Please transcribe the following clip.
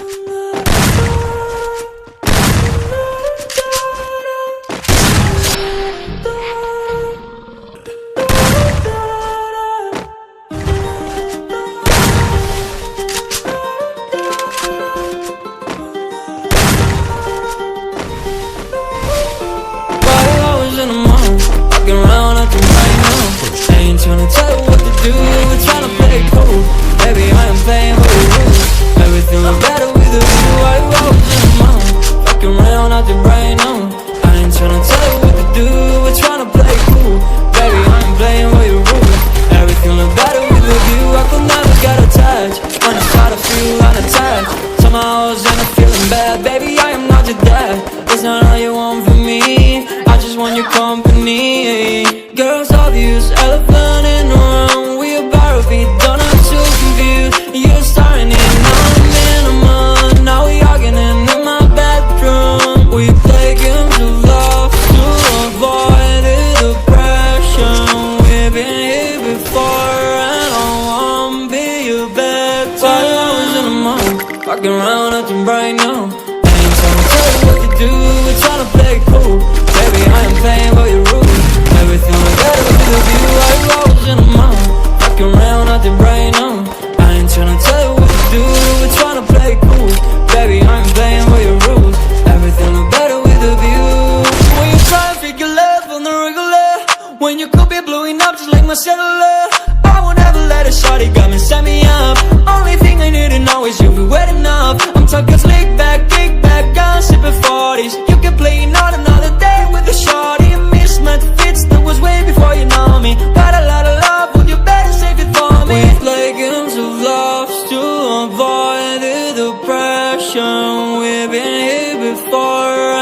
In the morning, walking around acting right now. I ain't tryna tell you what to do, we're tryna play it cool. Baby, I am playing by your rules. Everything look better with a view. I was in the morning, walking around acting right now. I ain't tryna tell you what to do, we're tryna play it cool. Baby, I am playing by your rules. Everything look better with a view. I could never get attached when I start to feel unattached. Somehow I was in a feeling bad. Baby, I am not your dad. It's not all you want from me, I just want your company. Girls obvious, elephant in the room. We about to be done, I'm too confused. You're starting it, now I'm in a mood. Now we arguing in my bedroom. We play games of love to avoid the depression. We've been here before and I won't be your bed. While I was in the morning, walking around acting bright now. We're tryna play it cool. Baby, I am playing by your rules. Everything look better with a view. I was in the morning, walking around acting bright now. I ain't tryna tell you what to do, we're tryna play it cool. Baby, I am playing by your rules. Everything look better with a view. When you try and figure love on the regular, when you could be blowing up just like my cellular, I won't ever let a shorty come and set me up. Only thing I need to know is you'll be wet enough. I'm talking slick back, kick back, gun sipping 40s. You can play not another day with a shorty. Mismatched fits, that was way before you know me. Got a lot of love, would you better save it for me? We play games of love to avoid the depression. We've been here before